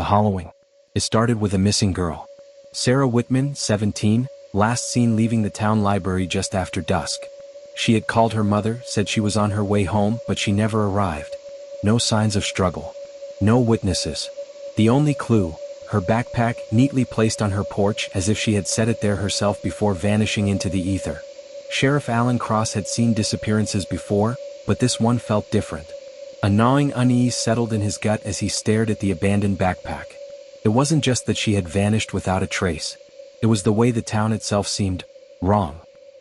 The Hollowing. It started with a missing girl. Sarah Whitman, 17, last seen leaving the town library just after dusk. She had called her mother, said she was on her way home, but she never arrived. No signs of struggle. No witnesses. The only clue, her backpack neatly placed on her porch as if she had set it there herself before vanishing into the ether. Sheriff Alan Cross had seen disappearances before, but this one felt different. A gnawing unease settled in his gut as he stared at the abandoned backpack. It wasn't just that she had vanished without a trace. It was the way the town itself seemed wrong.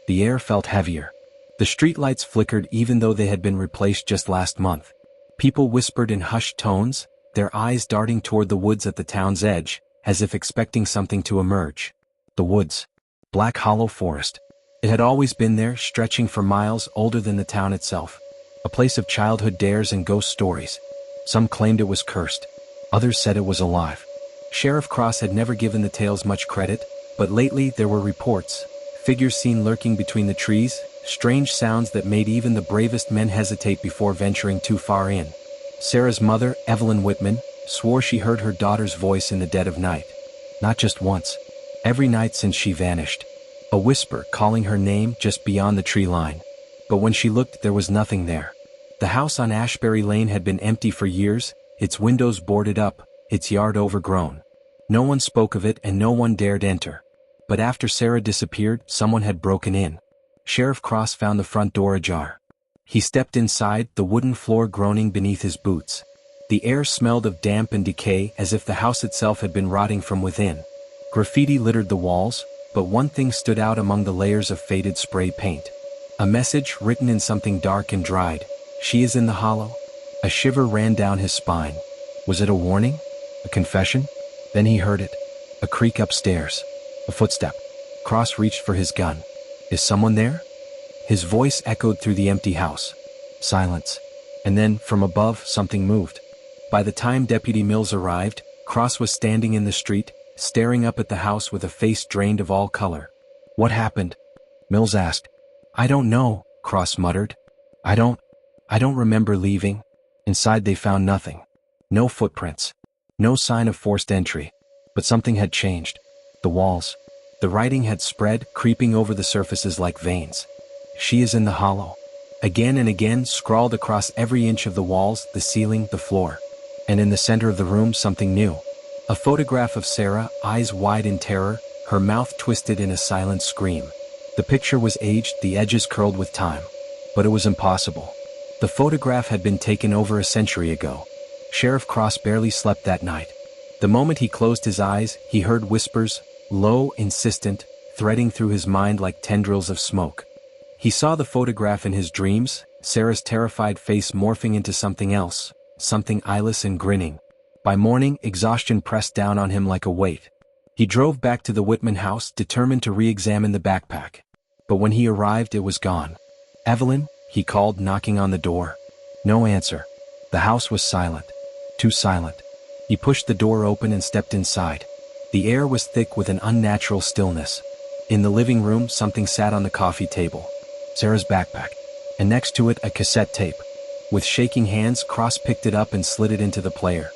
The air felt heavier. The streetlights flickered even though they had been replaced just last month. People whispered in hushed tones, their eyes darting toward the woods at the town's edge, as if expecting something to emerge. The woods. Black Hollow Forest. It had always been there, stretching for miles, older than the town itself. A place of childhood dares and ghost stories. Some claimed it was cursed. Others said it was alive. Sheriff Cross had never given the tales much credit, but lately there were reports. Figures seen lurking between the trees, strange sounds that made even the bravest men hesitate before venturing too far in. Sarah's mother, Evelyn Whitman, swore she heard her daughter's voice in the dead of night. Not just once. Every night since she vanished. A whisper calling her name just beyond the tree line. But when she looked, there was nothing there. The house on Ashbury Lane had been empty for years, its windows boarded up, its yard overgrown. No one spoke of it and no one dared enter. But after Sarah disappeared, someone had broken in. Sheriff Cross found the front door ajar. He stepped inside, the wooden floor groaning beneath his boots. The air smelled of damp and decay as if the house itself had been rotting from within. Graffiti littered the walls, but one thing stood out among the layers of faded spray paint. A message written in something dark and dried. "She is in the hollow." A shiver ran down his spine. Was it a warning? A confession? Then he heard it. A creak upstairs. A footstep. Cross reached for his gun. Is someone there? His voice echoed through the empty house. Silence. And then, from above, something moved. By the time Deputy Mills arrived, Cross was standing in the street, staring up at the house with a face drained of all color. What happened? Mills asked. I don't know, Cross muttered. I don't remember leaving. Inside they found nothing. No footprints. No sign of forced entry. But something had changed. The walls. The writing had spread, creeping over the surfaces like veins. She is in the hollow. Again and again, scrawled across every inch of the walls, the ceiling, the floor. And in the center of the room, something new. A photograph of Sarah, eyes wide in terror, her mouth twisted in a silent scream. The picture was aged, the edges curled with time. But it was impossible. The photograph had been taken over a century ago. Sheriff Cross barely slept that night. The moment he closed his eyes, he heard whispers, low, insistent, threading through his mind like tendrils of smoke. He saw the photograph in his dreams, Sarah's terrified face morphing into something else, something eyeless and grinning. By morning, exhaustion pressed down on him like a weight. He drove back to the Whitman house, determined to re-examine the backpack. But when he arrived, it was gone. Evelyn, he called, knocking on the door. No answer. The house was silent. Too silent. He pushed the door open and stepped inside. The air was thick with an unnatural stillness. In the living room, something sat on the coffee table. Sarah's backpack. And next to it, a cassette tape. With shaking hands, Cross picked it up and slid it into the player.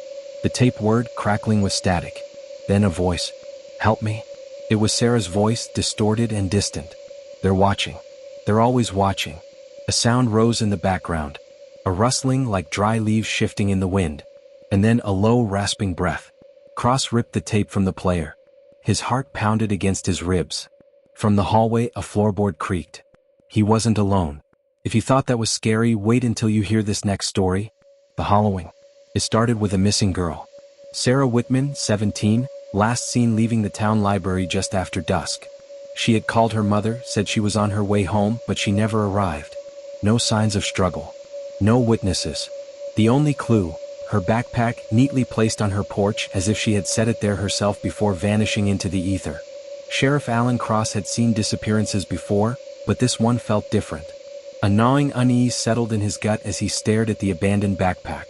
The tape whirred, crackling with static. Then a voice. Help me. It was Sarah's voice, distorted and distant. They're watching. They're always watching. A sound rose in the background. A rustling like dry leaves shifting in the wind. And then a low, rasping breath. Cross ripped the tape from the player. His heart pounded against his ribs. From the hallway, a floorboard creaked. He wasn't alone. If you thought that was scary, wait until you hear this next story. The Hollowing. It started with a missing girl. Sarah Whitman, 17, last seen leaving the town library just after dusk. She had called her mother, said she was on her way home, but she never arrived. No signs of struggle. No witnesses. The only clue, her backpack neatly placed on her porch as if she had set it there herself before vanishing into the ether. Sheriff Alan Cross had seen disappearances before, but this one felt different. A gnawing unease settled in his gut as he stared at the abandoned backpack.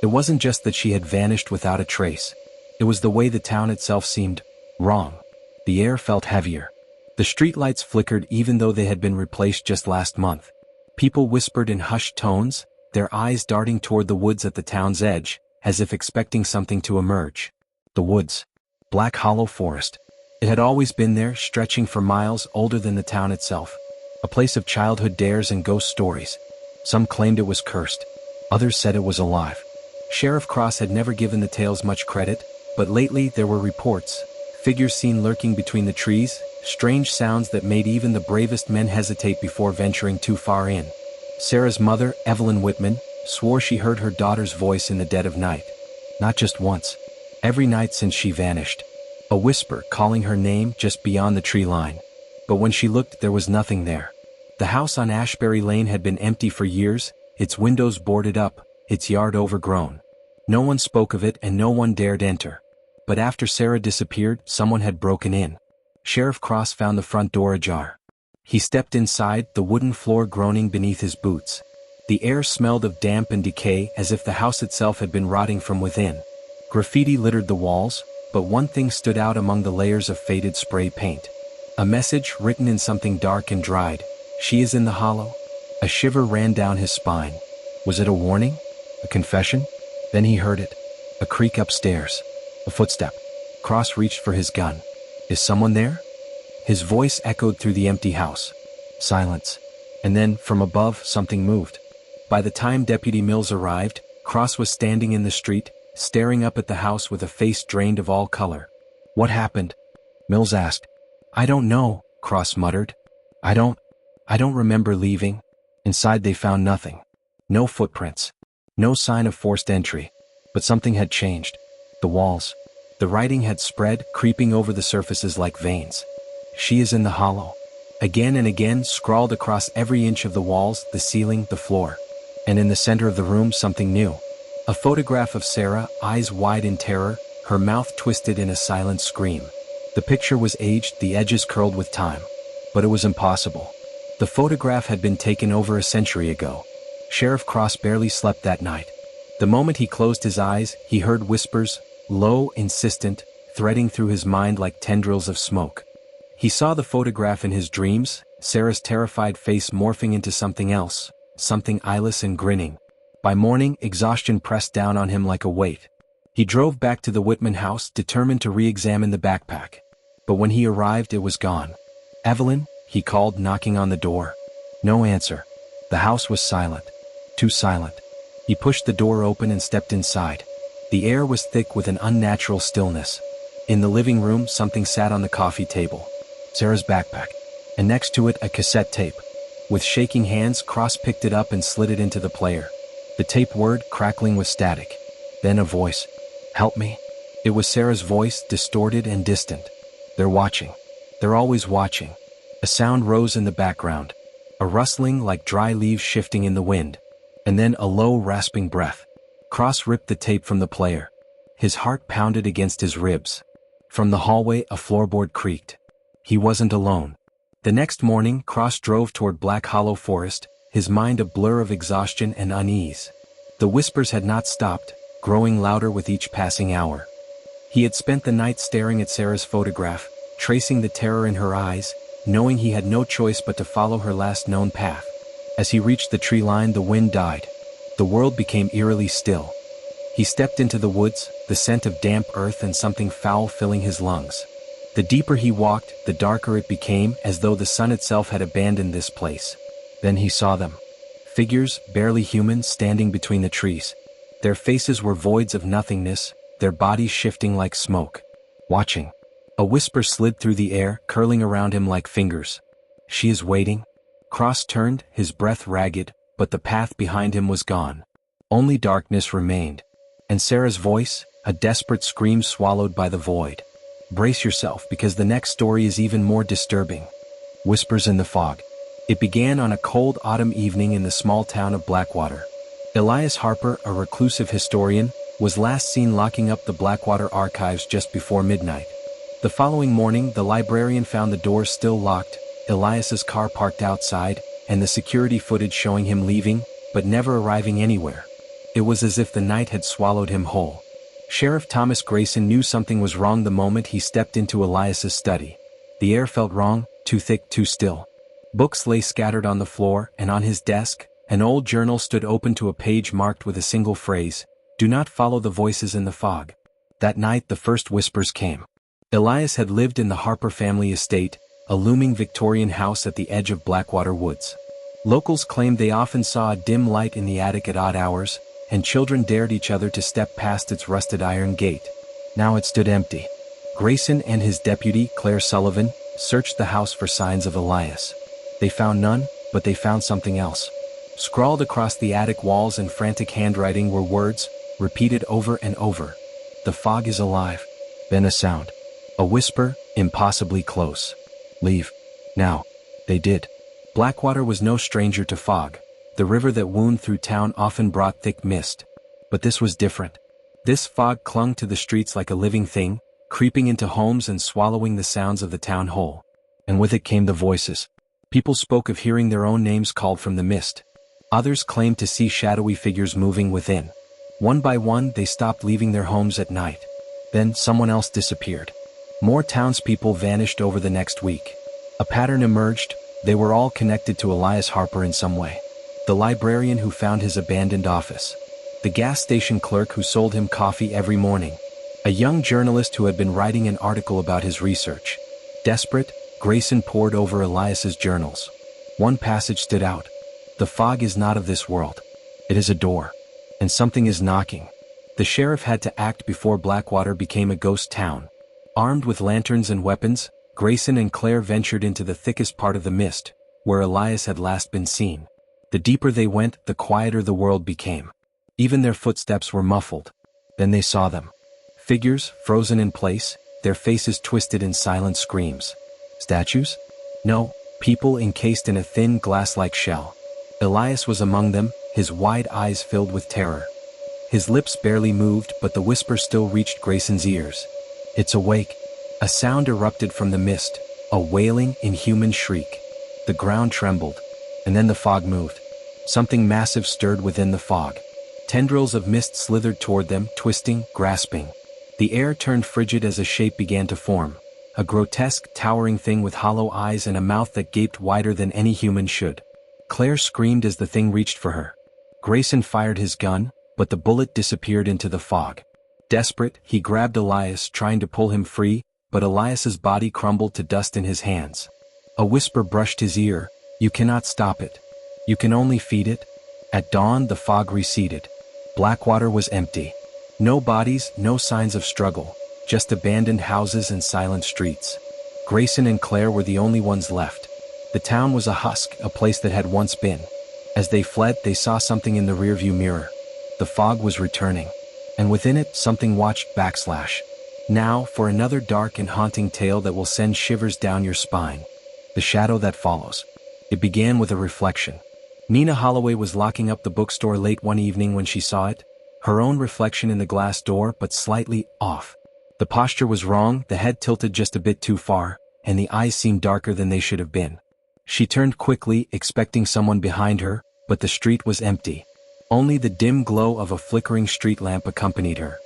It wasn't just that she had vanished without a trace. It was the way the town itself seemed wrong. The air felt heavier. The streetlights flickered even though they had been replaced just last month. People whispered in hushed tones, their eyes darting toward the woods at the town's edge, as if expecting something to emerge. The woods. Black Hollow Forest. It had always been there, stretching for miles, older than the town itself. A place of childhood dares and ghost stories. Some claimed it was cursed. Others said it was alive. Sheriff Cross had never given the tales much credit, but lately there were reports. Figures seen lurking between the trees, strange sounds that made even the bravest men hesitate before venturing too far in. Sarah's mother, Evelyn Whitman, swore she heard her daughter's voice in the dead of night. Not just once. Every night since she vanished. A whisper calling her name just beyond the tree line. But when she looked, there was nothing there. The house on Ashbury Lane had been empty for years, its windows boarded up, its yard overgrown. No one spoke of it and no one dared enter. But after Sarah disappeared, someone had broken in. Sheriff Cross found the front door ajar. He stepped inside, the wooden floor groaning beneath his boots. The air smelled of damp and decay, as if the house itself had been rotting from within. Graffiti littered the walls, but one thing stood out among the layers of faded spray paint. A message written in something dark and dried. "She is in the hollow." A shiver ran down his spine. Was it a warning? A confession? Then he heard it. A creak upstairs. A footstep. Cross reached for his gun. Is someone there? His voice echoed through the empty house. Silence. And then, from above, something moved. By the time Deputy Mills arrived, Cross was standing in the street, staring up at the house with a face drained of all color. What happened? Mills asked. I don't know, Cross muttered. I don't remember leaving. Inside they found nothing. No footprints. No sign of forced entry. But something had changed. The walls. The writing had spread, creeping over the surfaces like veins. She is in the hollow. Again and again, scrawled across every inch of the walls, the ceiling, the floor. And in the center of the room, something new. A photograph of Sarah, eyes wide in terror, her mouth twisted in a silent scream. The picture was aged, the edges curled with time. But it was impossible. The photograph had been taken over a century ago. Sheriff Cross barely slept that night. The moment he closed his eyes, he heard whispers, low, insistent, threading through his mind like tendrils of smoke. He saw the photograph in his dreams, Sarah's terrified face morphing into something else, something eyeless and grinning. By morning, exhaustion pressed down on him like a weight. He drove back to the Whitman house, determined to re-examine the backpack. But when he arrived, it was gone. Evelyn, he called, knocking on the door. No answer. The house was silent. Too silent. He pushed the door open and stepped inside. The air was thick with an unnatural stillness. In the living room, something sat on the coffee table. Sarah's backpack. And next to it, a cassette tape. With shaking hands, Cross picked it up and slid it into the player. The tape whirred, crackling with static. Then a voice. Help me. It was Sarah's voice, distorted and distant. They're watching. They're always watching. A sound rose in the background. A rustling like dry leaves shifting in the wind. And then a low, rasping breath. Cross ripped the tape from the player. His heart pounded against his ribs. From the hallway, a floorboard creaked. He wasn't alone. The next morning, Cross drove toward Black Hollow Forest, his mind a blur of exhaustion and unease. The whispers had not stopped, growing louder with each passing hour. He had spent the night staring at Sarah's photograph, tracing the terror in her eyes, knowing he had no choice but to follow her last known path. As he reached the tree line, the wind died. The world became eerily still. He stepped into the woods, the scent of damp earth and something foul filling his lungs. The deeper he walked, the darker it became, as though the sun itself had abandoned this place. Then he saw them. Figures, barely human, standing between the trees. Their faces were voids of nothingness, their bodies shifting like smoke. Watching. A whisper slid through the air, curling around him like fingers. She is waiting. Cross turned, his breath ragged, but the path behind him was gone. Only darkness remained. And Sarah's voice, a desperate scream swallowed by the void. Brace yourself, because the next story is even more disturbing. Whispers in the fog. It began on a cold autumn evening in the small town of Blackwater. Elias Harper, a reclusive historian, was last seen locking up the Blackwater archives just before midnight. The following morning, the librarian found the doors still locked, Elias's car parked outside, and the security footage showing him leaving, but never arriving anywhere. It was as if the night had swallowed him whole. Sheriff Thomas Grayson knew something was wrong the moment he stepped into Elias's study. The air felt wrong, too thick, too still. Books lay scattered on the floor, and on his desk, an old journal stood open to a page marked with a single phrase, "Do not follow the voices in the fog." That night the first whispers came. Elias had lived in the Harper family estate, a looming Victorian house at the edge of Blackwater Woods. Locals claimed they often saw a dim light in the attic at odd hours, and children dared each other to step past its rusted iron gate. Now it stood empty. Grayson and his deputy, Claire Sullivan, searched the house for signs of Elias. They found none, but they found something else. Scrawled across the attic walls in frantic handwriting were words, repeated over and over. "The fog is alive." Then a sound. A whisper, impossibly close. "Leave. Now." They did. Blackwater was no stranger to fog. The river that wound through town often brought thick mist. But this was different. This fog clung to the streets like a living thing, creeping into homes and swallowing the sounds of the town whole. And with it came the voices. People spoke of hearing their own names called from the mist. Others claimed to see shadowy figures moving within. One by one they stopped leaving their homes at night. Then someone else disappeared. More townspeople vanished over the next week. A pattern emerged. They were all connected to Elias Harper in some way. The librarian who found his abandoned office. The gas station clerk who sold him coffee every morning. A young journalist who had been writing an article about his research. Desperate, Grayson pored over Elias's journals. One passage stood out. "The fog is not of this world. It is a door. And something is knocking." The sheriff had to act before Blackwater became a ghost town. Armed with lanterns and weapons, Grayson and Claire ventured into the thickest part of the mist, where Elias had last been seen. The deeper they went, the quieter the world became. Even their footsteps were muffled. Then they saw them. Figures, frozen in place, their faces twisted in silent screams. Statues? No, people encased in a thin glass-like shell. Elias was among them, his wide eyes filled with terror. His lips barely moved, but the whisper still reached Grayson's ears. "It's awake." A sound erupted from the mist, a wailing, inhuman shriek. The ground trembled, and then the fog moved. Something massive stirred within the fog. Tendrils of mist slithered toward them, twisting, grasping. The air turned frigid as a shape began to form. A grotesque, towering thing with hollow eyes and a mouth that gaped wider than any human should. Claire screamed as the thing reached for her. Grayson fired his gun, but the bullet disappeared into the fog. Desperate, he grabbed Elias, trying to pull him free, but Elias's body crumbled to dust in his hands. A whisper brushed his ear. "You cannot stop it. You can only feed it." At dawn, the fog receded. Blackwater was empty. No bodies, no signs of struggle, just abandoned houses and silent streets. Grayson and Claire were the only ones left. The town was a husk, a place that had once been. As they fled, they saw something in the rearview mirror. The fog was returning. And within it, something watched backslash. Now, for another dark and haunting tale that will send shivers down your spine. The shadow that follows. It began with a reflection. Nina Holloway was locking up the bookstore late one evening when she saw it. Her own reflection in the glass door, but slightly off. The posture was wrong, the head tilted just a bit too far, and the eyes seemed darker than they should have been. She turned quickly, expecting someone behind her, but the street was empty. Only the dim glow of a flickering street lamp accompanied her.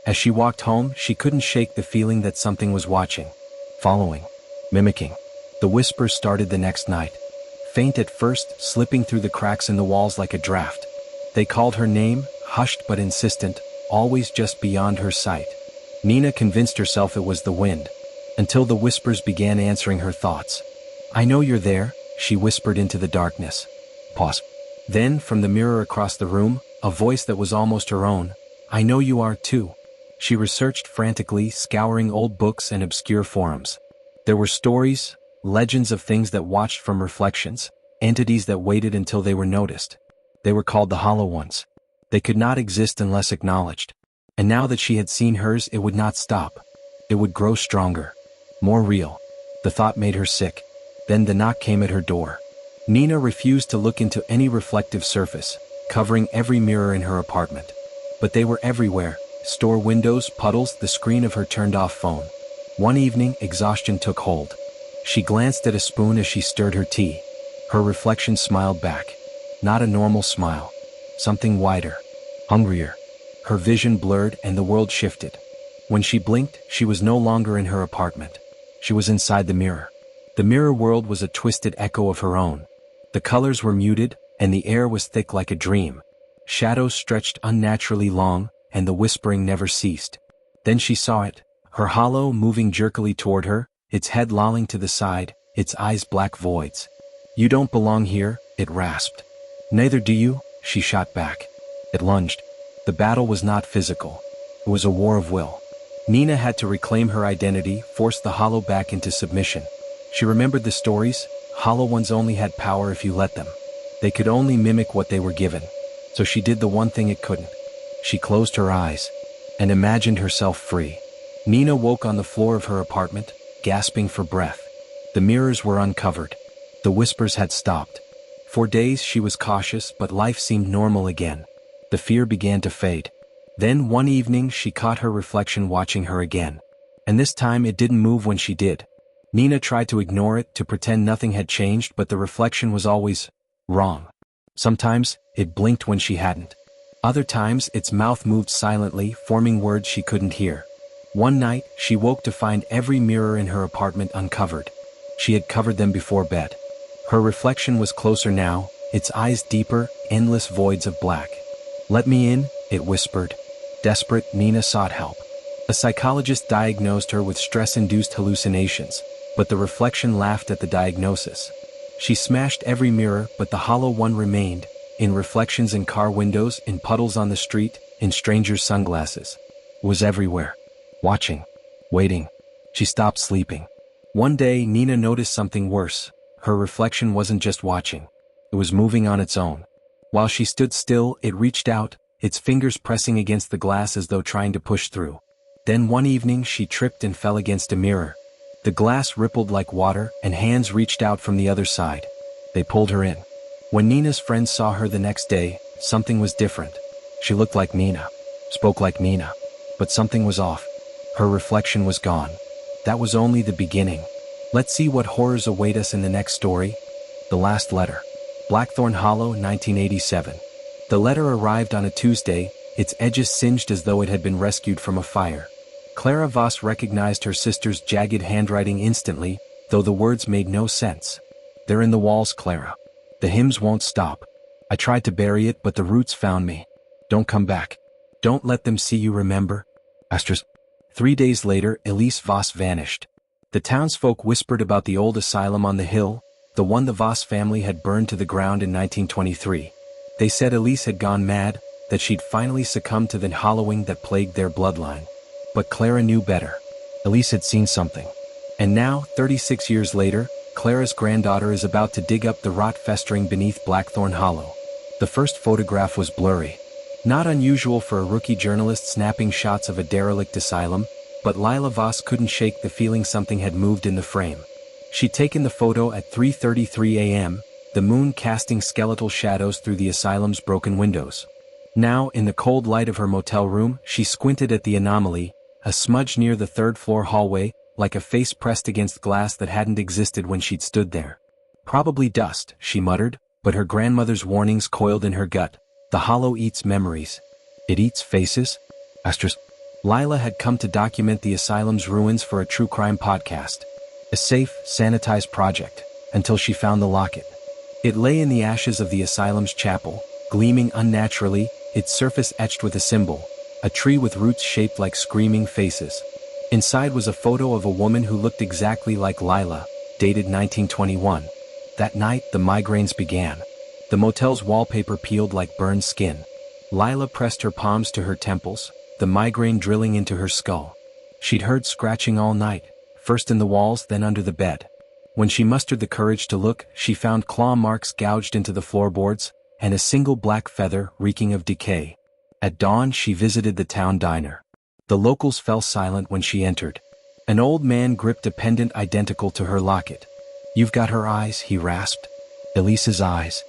As she walked home, she couldn't shake the feeling that something was watching, following, mimicking. The whispers started the next night. Faint at first, slipping through the cracks in the walls like a draft. They called her name, hushed but insistent, always just beyond her sight. Nina convinced herself it was the wind, until the whispers began answering her thoughts. "I know you're there," she whispered into the darkness. Pause. Then, from the mirror across the room, a voice that was almost her own. "I know you are too." She researched frantically, scouring old books and obscure forums. There were stories, legends of things that watched from reflections, entities that waited until they were noticed. They were called the Hollow Ones. They could not exist unless acknowledged. And now that she had seen hers, it would not stop. It would grow stronger, more real. The thought made her sick. Then the knock came at her door. Nina refused to look into any reflective surface, covering every mirror in her apartment. But they were everywhere, store windows, puddles, the screen of her turned-off phone. One evening, exhaustion took hold. She glanced at a spoon as she stirred her tea. Her reflection smiled back. Not a normal smile. Something wider. Hungrier. Her vision blurred and the world shifted. When she blinked, she was no longer in her apartment. She was inside the mirror. The mirror world was a twisted echo of her own. The colors were muted, and the air was thick like a dream. Shadows stretched unnaturally long, and the whispering never ceased. Then she saw it, her hollow moving jerkily toward her, its head lolling to the side, its eyes black voids. "You don't belong here," it rasped. "Neither do you," she shot back. It lunged. The battle was not physical. It was a war of will. Nina had to reclaim her identity, force the hollow back into submission. She remembered the stories. Hollow ones only had power if you let them. They could only mimic what they were given. So she did the one thing it couldn't. She closed her eyes and imagined herself free. Nina woke on the floor of her apartment, gasping for breath. The mirrors were uncovered. The whispers had stopped. For days she was cautious, but life seemed normal again. The fear began to fade. Then one evening she caught her reflection watching her again. And this time it didn't move when she did. Nina tried to ignore it, to pretend nothing had changed, but the reflection was always wrong. Sometimes it blinked when she hadn't. Other times its mouth moved silently, forming words she couldn't hear. One night she woke to find every mirror in her apartment uncovered. She had covered them before bed. Her reflection was closer now, its eyes deeper, endless voids of black. "Let me in," it whispered. Desperate, Nina sought help. A psychologist diagnosed her with stress-induced hallucinations, but the reflection laughed at the diagnosis. She smashed every mirror, but the hollow one remained, in reflections in car windows, in puddles on the street, in strangers' sunglasses. It was everywhere. Watching. Waiting. She stopped sleeping. One day Nina noticed something worse. Her reflection wasn't just watching. It was moving on its own. While she stood still, it reached out, its fingers pressing against the glass as though trying to push through. Then one evening she tripped and fell against a mirror. The glass rippled like water, and hands reached out from the other side. They pulled her in. When Nina's friends saw her the next day, something was different. She looked like Nina, spoke like Nina, but something was off. Her reflection was gone. That was only the beginning. Let's see what horrors await us in the next story. The Last Letter. Blackthorn Hollow, 1987. The letter arrived on a Tuesday, its edges singed as though it had been rescued from a fire. Clara Voss recognized her sister's jagged handwriting instantly, though the words made no sense. "They're in the walls, Clara. The hymns won't stop. I tried to bury it, but the roots found me. Don't come back. Don't let them see you, remember?" Asterisk. 3 days later, Elise Voss vanished. The townsfolk whispered about the old asylum on the hill, the one the Voss family had burned to the ground in 1923. They said Elise had gone mad, that she'd finally succumbed to the hollowing that plagued their bloodline. But Clara knew better. Elise had seen something. And now, 36 years later, Clara's granddaughter is about to dig up the rot festering beneath Blackthorn Hollow. The first photograph was blurry. Not unusual for a rookie journalist snapping shots of a derelict asylum, but Lila Voss couldn't shake the feeling something had moved in the frame. She'd taken the photo at 3:33 a.m., the moon casting skeletal shadows through the asylum's broken windows. Now, in the cold light of her motel room, she squinted at the anomaly, a smudge near the third-floor hallway, like a face pressed against glass that hadn't existed when she'd stood there. "Probably dust," she muttered, but her grandmother's warnings coiled in her gut. The hollow eats memories. It eats faces? Asterisk. Lila had come to document the asylum's ruins for a true crime podcast. A safe, sanitized project, until she found the locket. It lay in the ashes of the asylum's chapel, gleaming unnaturally, its surface etched with a symbol, a tree with roots shaped like screaming faces. Inside was a photo of a woman who looked exactly like Lila, dated 1921. That night, the migraines began. The motel's wallpaper peeled like burned skin. Lila pressed her palms to her temples, the migraine drilling into her skull. She'd heard scratching all night, first in the walls, then under the bed. When she mustered the courage to look, she found claw marks gouged into the floorboards, and a single black feather reeking of decay. At dawn she visited the town diner. The locals fell silent when she entered. An old man gripped a pendant identical to her locket. "You've got her eyes," he rasped. "Elise's eyes."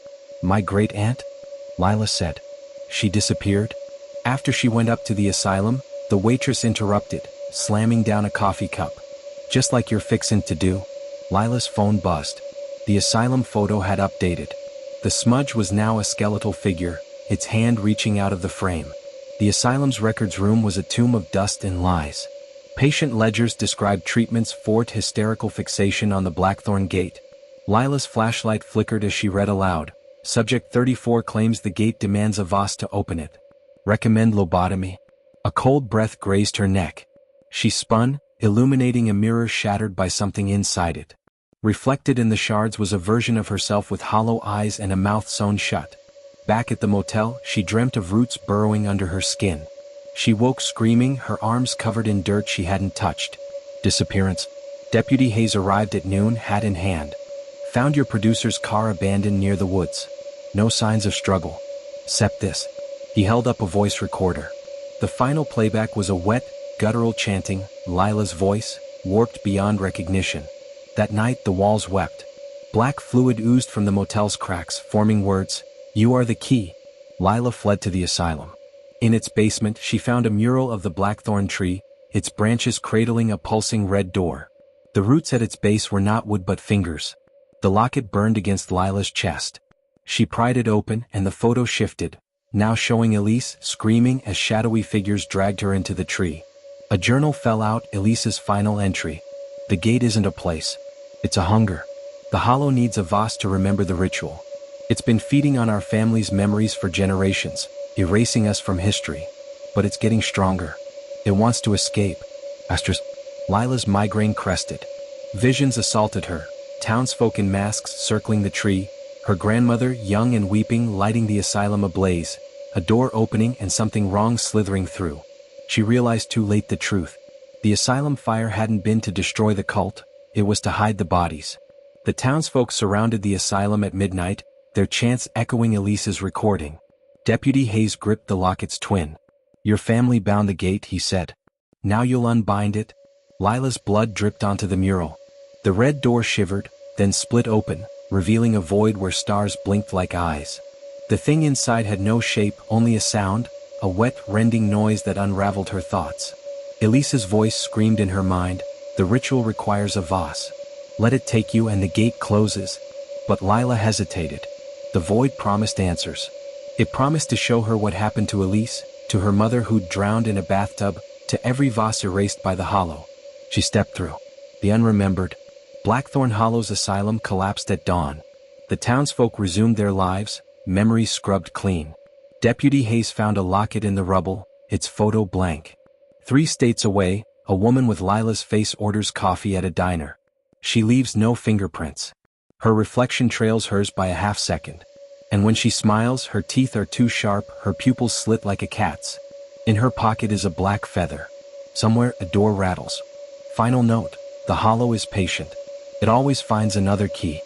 "My great-aunt?" Lila said. "She disappeared?" After she went up to the asylum, the waitress interrupted, slamming down a coffee cup. "Just like you're fixin' to do." Lila's phone buzzed. The asylum photo had updated. The smudge was now a skeletal figure, its hand reaching out of the frame. The asylum's records room was a tomb of dust and lies. Patient ledgers described treatments for hysterical fixation on the Blackthorn gate. Lila's flashlight flickered as she read aloud. Subject 34 claims the gate demands a Voss to open it. Recommend lobotomy. A cold breath grazed her neck. She spun, illuminating a mirror shattered by something inside it. Reflected in the shards was a version of herself with hollow eyes and a mouth sewn shut. Back at the motel, she dreamt of roots burrowing under her skin. She woke screaming, her arms covered in dirt she hadn't touched. Disappearance. Deputy Hayes arrived at noon, hat in hand. Found your producer's car abandoned near the woods. No signs of struggle. Except this. He held up a voice recorder. The final playback was a wet, guttural chanting, Lila's voice, warped beyond recognition. That night the walls wept. Black fluid oozed from the motel's cracks, forming words, "You are the key." Lila fled to the asylum. In its basement she found a mural of the blackthorn tree, its branches cradling a pulsing red door. The roots at its base were not wood but fingers. The locket burned against Lila's chest. She pried it open and the photo shifted, now showing Elise screaming as shadowy figures dragged her into the tree. A journal fell out, Elise's final entry. The gate isn't a place. It's a hunger. The hollow needs a vase to remember the ritual. It's been feeding on our family's memories for generations, erasing us from history. But it's getting stronger. It wants to escape. Lila's migraine crested. Visions assaulted her, townsfolk in masks circling the tree, her grandmother, young and weeping, lighting the asylum ablaze, a door opening and something wrong slithering through. She realized too late the truth. The asylum fire hadn't been to destroy the cult, it was to hide the bodies. The townsfolk surrounded the asylum at midnight, their chants echoing Elise's recording. Deputy Hayes gripped the locket's twin. "Your family bound the gate," he said. "Now you'll unbind it." Lila's blood dripped onto the mural. The red door shivered, then split open, revealing a void where stars blinked like eyes. The thing inside had no shape, only a sound, a wet, rending noise that unraveled her thoughts. Elise's voice screamed in her mind, "The ritual requires a vase. Let it take you and the gate closes." But Lila hesitated. The void promised answers. It promised to show her what happened to Elise, to her mother who'd drowned in a bathtub, to every vase erased by the hollow. She stepped through. The unremembered. Blackthorn Hollow's asylum collapsed at dawn. The townsfolk resumed their lives, memories scrubbed clean. Deputy Hayes found a locket in the rubble, its photo blank. 3 states away, a woman with Lila's face orders coffee at a diner. She leaves no fingerprints. Her reflection trails hers by a half second. And when she smiles, her teeth are too sharp, her pupils slit like a cat's. In her pocket is a black feather. Somewhere, a door rattles. Final note, the hollow is patient. It always finds another key.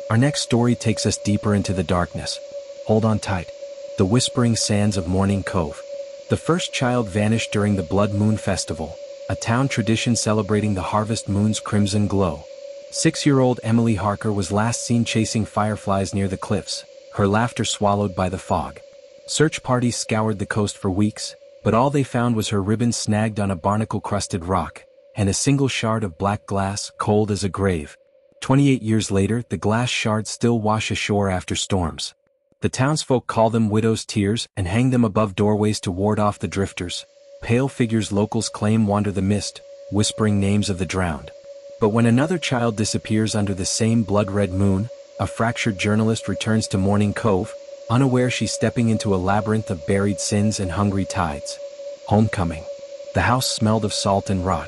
Our next story takes us deeper into the darkness. Hold on tight. The Whispering Sands of Morning Cove. The first child vanished during the Blood Moon Festival, a town tradition celebrating the harvest moon's crimson glow. 6-year-old Emily Harker was last seen chasing fireflies near the cliffs, her laughter swallowed by the fog. Search parties scoured the coast for weeks, but all they found was her ribbon snagged on a barnacle-crusted rock, and a single shard of black glass, cold as a grave. 28 years later, the glass shards still wash ashore after storms. The townsfolk call them widow's tears and hang them above doorways to ward off the drifters. Pale figures locals claim wander the mist, whispering names of the drowned. But when another child disappears under the same blood-red moon, a fractured journalist returns to Morning Cove, unaware she's stepping into a labyrinth of buried sins and hungry tides. Homecoming. The house smelled of salt and rot.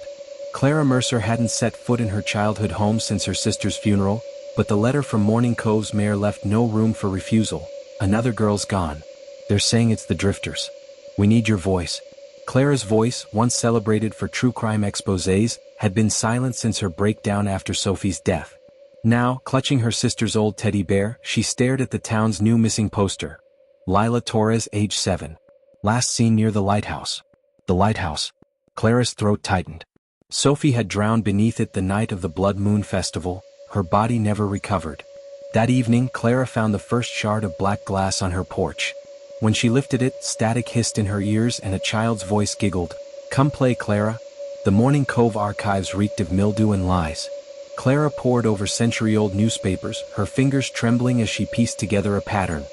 Clara Mercer hadn't set foot in her childhood home since her sister's funeral, but the letter from Morning Cove's mayor left no room for refusal. Another girl's gone. They're saying it's the drifters. We need your voice. Clara's voice, once celebrated for true crime exposés, had been silent since her breakdown after Sophie's death. Now, clutching her sister's old teddy bear, she stared at the town's new missing poster. Lila Torres, age 7. Last seen near the lighthouse. The lighthouse. Clara's throat tightened. Sophie had drowned beneath it the night of the Blood Moon Festival, her body never recovered. That evening, Clara found the first shard of black glass on her porch. When she lifted it, static hissed in her ears and a child's voice giggled. "Come play, Clara." The Morning Cove archives reeked of mildew and lies. Clara pored over century-old newspapers, her fingers trembling as she pieced together a pattern.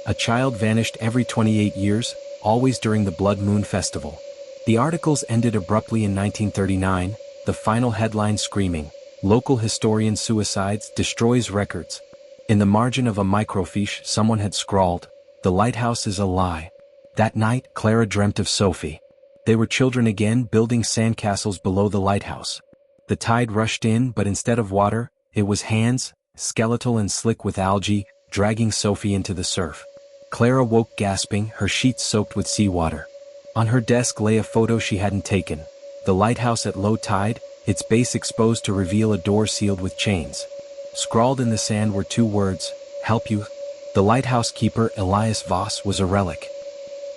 A child vanished every 28 years, always during the Blood Moon Festival. The articles ended abruptly in 1939, the final headline screaming, "Local historian suicides, destroys records." In the margin of a microfiche, someone had scrawled, "The lighthouse is a lie." That night, Clara dreamt of Sophie. They were children again, building sandcastles below the lighthouse. The tide rushed in, but instead of water, it was hands, skeletal and slick with algae, dragging Sophie into the surf. Clara woke gasping, her sheets soaked with seawater. On her desk lay a photo she hadn't taken. The lighthouse at low tide, its base exposed to reveal a door sealed with chains. Scrawled in the sand were 2 words, "Help you." The lighthouse keeper, Elias Voss, was a relic.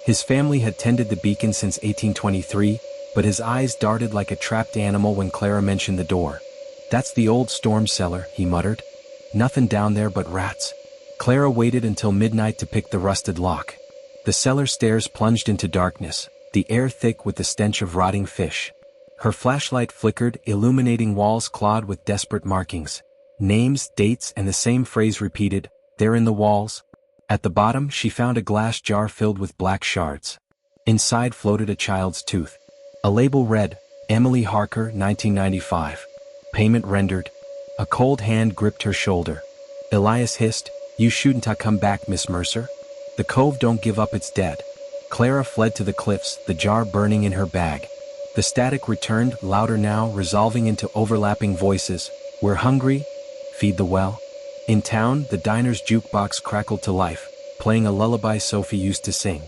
His family had tended the beacon since 1823, but his eyes darted like a trapped animal when Clara mentioned the door. "That's the old storm cellar," he muttered. "Nothing down there but rats." Clara waited until midnight to pick the rusted lock. The cellar stairs plunged into darkness, the air thick with the stench of rotting fish. Her flashlight flickered, illuminating walls clawed with desperate markings. Names, dates, and the same phrase repeated, "They're in the walls." At the bottom she found a glass jar filled with black shards. Inside floated a child's tooth. A label read, "Emily Harker, 1995. Payment rendered." A cold hand gripped her shoulder. Elias hissed, "You shouldn't ha' come back, Miss Mercer. The cove don't give up, it's dead." Clara fled to the cliffs, the jar burning in her bag. The static returned, louder now, resolving into overlapping voices. "We're hungry. Feed the well." In town, the diner's jukebox crackled to life, playing a lullaby Sophie used to sing.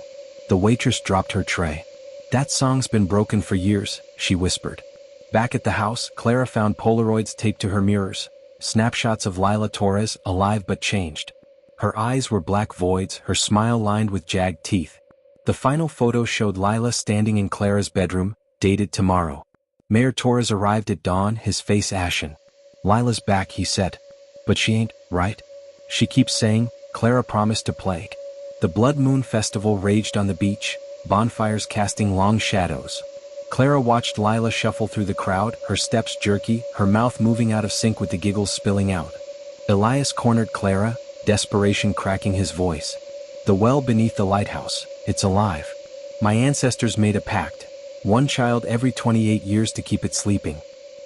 The waitress dropped her tray. "That song's been broken for years," she whispered. Back at the house, Clara found Polaroids taped to her mirrors, snapshots of Lila Torres, alive but changed. Her eyes were black voids, her smile lined with jagged teeth. The final photo showed Lila standing in Clara's bedroom, dated tomorrow. Mayor Torres arrived at dawn, his face ashen. "Lila's back," he said. "But she ain't, right? She keeps saying, Clara promised to play." The Blood Moon Festival raged on the beach, bonfires casting long shadows. Clara watched Lila shuffle through the crowd, her steps jerky, her mouth moving out of sync with the giggles spilling out. Elias cornered Clara, desperation cracking his voice. "The well beneath the lighthouse, it's alive. My ancestors made a pact. 1 child every 28 years to keep it sleeping.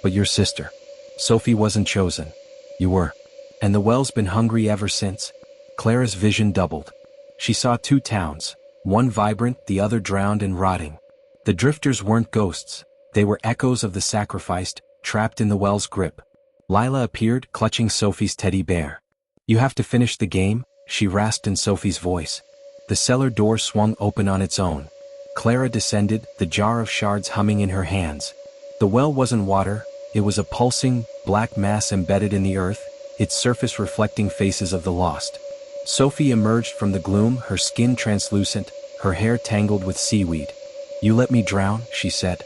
But your sister, Sophie, wasn't chosen. You were. And the well's been hungry ever since." Clara's vision doubled. She saw 2 towns, one vibrant, the other drowned and rotting. The drifters weren't ghosts, they were echoes of the sacrificed, trapped in the well's grip. Lila appeared, clutching Sophie's teddy bear. "You have to finish the game," she rasped in Sophie's voice. The cellar door swung open on its own. Clara descended, the jar of shards humming in her hands. The well wasn't water, it was a pulsing, black mass embedded in the earth, its surface reflecting faces of the lost. Sophie emerged from the gloom, her skin translucent, her hair tangled with seaweed. "You let me drown," she said.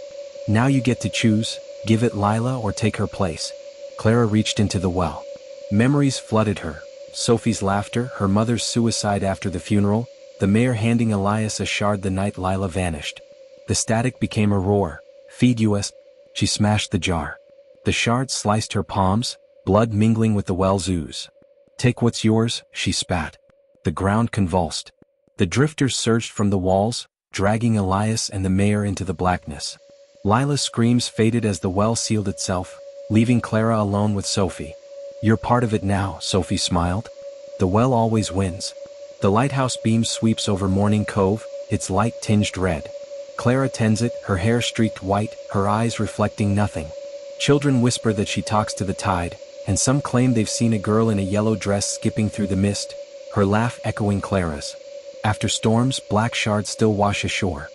"Now you get to choose, give it Lila or take her place." Clara reached into the well. Memories flooded her. Sophie's laughter, her mother's suicide after the funeral, the mayor handing Elias a shard the night Lila vanished. The static became a roar. "Feed us." She smashed the jar. The shard sliced her palms, blood mingling with the well's ooze. "Take what's yours," she spat. The ground convulsed. The drifters surged from the walls, dragging Elias and the mayor into the blackness. Lila's screams faded as the well sealed itself, leaving Clara alone with Sophie. "You're part of it now," Sophie smiled. "The well always wins." The lighthouse beam sweeps over Morning Cove, its light tinged red. Clara tends it, her hair streaked white, her eyes reflecting nothing. Children whisper that she talks to the tide, and some claim they've seen a girl in a yellow dress skipping through the mist, her laugh echoing Clara's. After storms, black shards still wash ashore.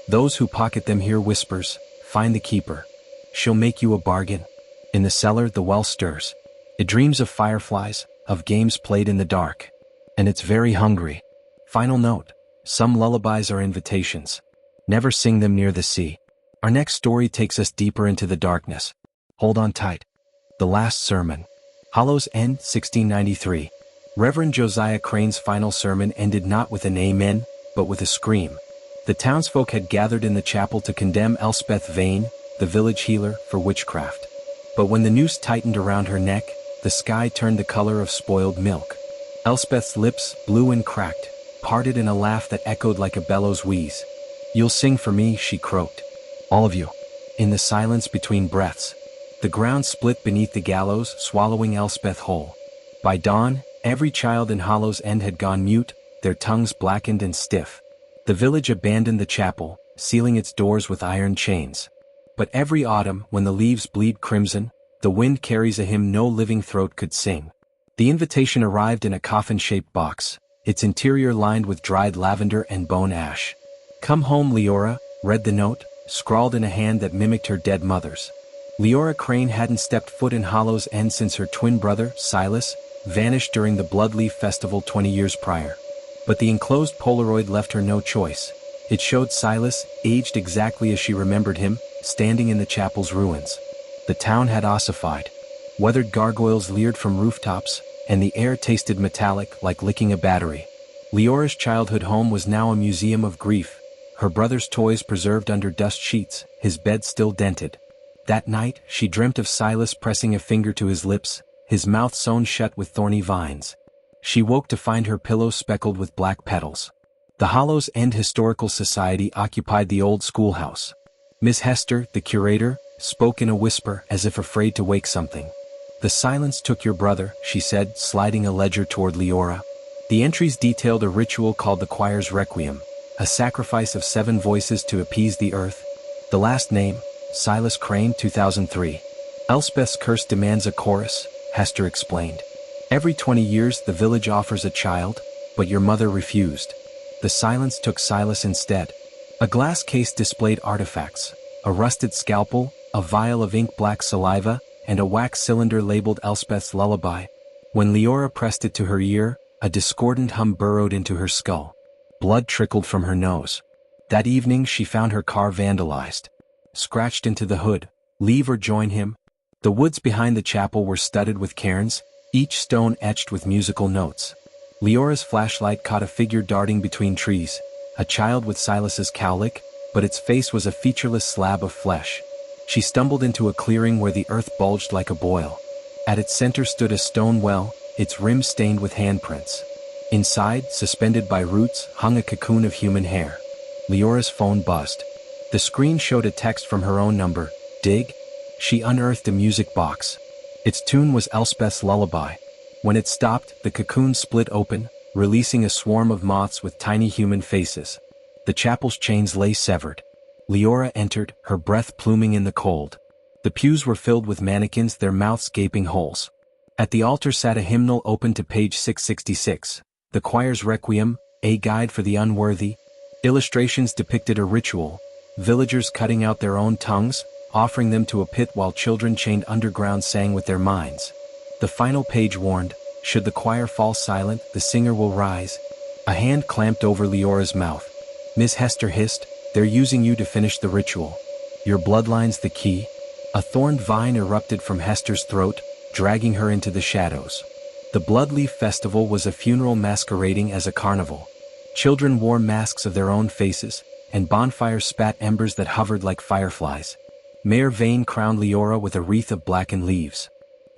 Those who pocket them hear whispers, "Find the keeper. She'll make you a bargain." In the cellar, the well stirs. It dreams of fireflies, of games played in the dark. And it's very hungry. Final note: some lullabies are invitations. Never sing them near the sea. Our next story takes us deeper into the darkness. Hold on tight. The Last Sermon. Hallows End, 1693. Reverend Josiah Crane's final sermon ended not with an amen, but with a scream. The townsfolk had gathered in the chapel to condemn Elspeth Vane, the village healer, for witchcraft. But when the noose tightened around her neck, the sky turned the color of spoiled milk. Elspeth's lips, blue and cracked, parted in a laugh that echoed like a bellows wheeze. "You'll sing for me," she croaked. "All of you." In the silence between breaths, the ground split beneath the gallows, swallowing Elspeth whole. By dawn, every child in Hallows End had gone mute, their tongues blackened and stiff. The village abandoned the chapel, sealing its doors with iron chains. But every autumn, when the leaves bleed crimson, the wind carries a hymn no living throat could sing. The invitation arrived in a coffin-shaped box, its interior lined with dried lavender and bone ash. "Come home, Leora," read the note, scrawled in a hand that mimicked her dead mother's. Leora Crane hadn't stepped foot in Hollow's End since her twin brother, Silas, vanished during the Bloodleaf Festival 20 years prior. But the enclosed Polaroid left her no choice. It showed Silas, aged exactly as she remembered him, standing in the chapel's ruins. The town had ossified. Weathered gargoyles leered from rooftops, and the air tasted metallic like licking a battery. Leora's childhood home was now a museum of grief, her brother's toys preserved under dust sheets, his bed still dented. That night, she dreamt of Silas pressing a finger to his lips, his mouth sewn shut with thorny vines. She woke to find her pillow speckled with black petals. The Hollow's End Historical Society occupied the old schoolhouse. Miss Hester, the curator, spoke in a whisper as if afraid to wake something. "The silence took your brother," she said, sliding a ledger toward Leora. The entries detailed a ritual called the choir's requiem, a sacrifice of 7 voices to appease the earth. The last name, Silas Crane, 2003. "Elspeth's curse demands a chorus," Hester explained. "Every 20 years the village offers a child, but your mother refused. The silence took Silas instead." A glass case displayed artifacts, a rusted scalpel, a vial of ink-black saliva, and a wax cylinder labeled Elspeth's lullaby. When Leora pressed it to her ear, a discordant hum burrowed into her skull. Blood trickled from her nose. That evening she found her car vandalized. Scratched into the hood, "Leave or join him." The woods behind the chapel were studded with cairns, each stone etched with musical notes. Leora's flashlight caught a figure darting between trees, a child with Silas's cowlick, but its face was a featureless slab of flesh. She stumbled into a clearing where the earth bulged like a boil. At its center stood a stone well, its rim stained with handprints. Inside, suspended by roots, hung a cocoon of human hair. Leora's phone buzzed. The screen showed a text from her own number, "Dig?" She unearthed a music box. Its tune was Elspeth's lullaby. When it stopped, the cocoon split open, releasing a swarm of moths with tiny human faces. The chapel's chains lay severed. Leora entered, her breath pluming in the cold. The pews were filled with mannequins, their mouths gaping holes. At the altar sat a hymnal open to page 666, the choir's requiem, a guide for the unworthy. Illustrations depicted a ritual, villagers cutting out their own tongues, offering them to a pit while children chained underground sang with their minds. The final page warned, "Should the choir fall silent, the singer will rise." A hand clamped over Leora's mouth. Miss Hester hissed, "They're using you to finish the ritual. Your bloodline's the key." A thorned vine erupted from Hester's throat, dragging her into the shadows. The Bloodleaf Festival was a funeral masquerading as a carnival. Children wore masks of their own faces, and bonfires spat embers that hovered like fireflies. Mayor Vane crowned Leora with a wreath of blackened leaves.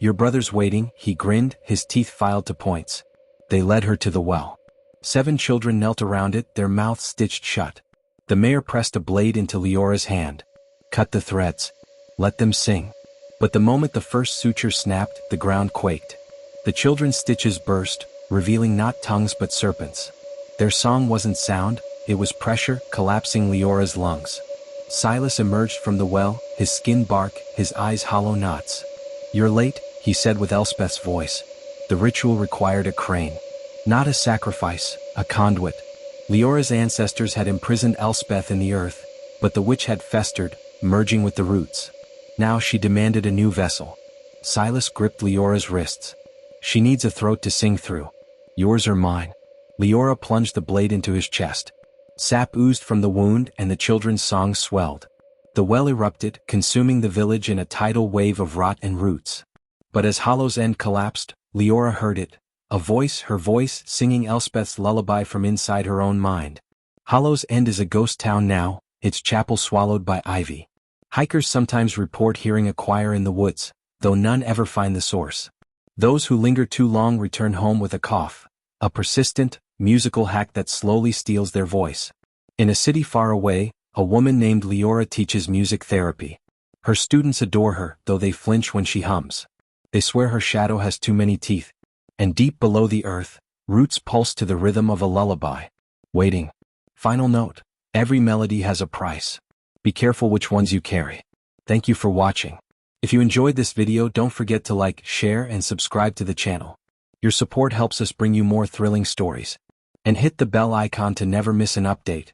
"Your brother's waiting," he grinned, his teeth filed to points. They led her to the well. 7 children knelt around it, their mouths stitched shut. The mayor pressed a blade into Leora's hand. "Cut the threads. Let them sing." But the moment the first suture snapped, the ground quaked. The children's stitches burst, revealing not tongues but serpents. Their song wasn't sound, it was pressure, collapsing Leora's lungs. Silas emerged from the well, his skin bark, his eyes hollow knots. "You're late," he said with Elspeth's voice. The ritual required a crane. Not a sacrifice, a conduit. Leora's ancestors had imprisoned Elspeth in the earth, but the witch had festered, merging with the roots. Now she demanded a new vessel. Silas gripped Leora's wrists. "She needs a throat to sing through. Yours or mine." Leora plunged the blade into his chest. Sap oozed from the wound and the children's songs swelled. The well erupted, consuming the village in a tidal wave of rot and roots. But as Hollow's End collapsed, Leora heard it. A voice, her voice, singing Elspeth's lullaby from inside her own mind. Hollow's End is a ghost town now, its chapel swallowed by ivy. Hikers sometimes report hearing a choir in the woods, though none ever find the source. Those who linger too long return home with a cough, a persistent, musical hack that slowly steals their voice. In a city far away, a woman named Leora teaches music therapy. Her students adore her, though they flinch when she hums. They swear her shadow has too many teeth. And deep below the earth, roots pulse to the rhythm of a lullaby. Waiting. Final note. Every melody has a price. Be careful which ones you carry. Thank you for watching. If you enjoyed this video, don't forget to like, share, and subscribe to the channel. Your support helps us bring you more thrilling stories. And hit the bell icon to never miss an update.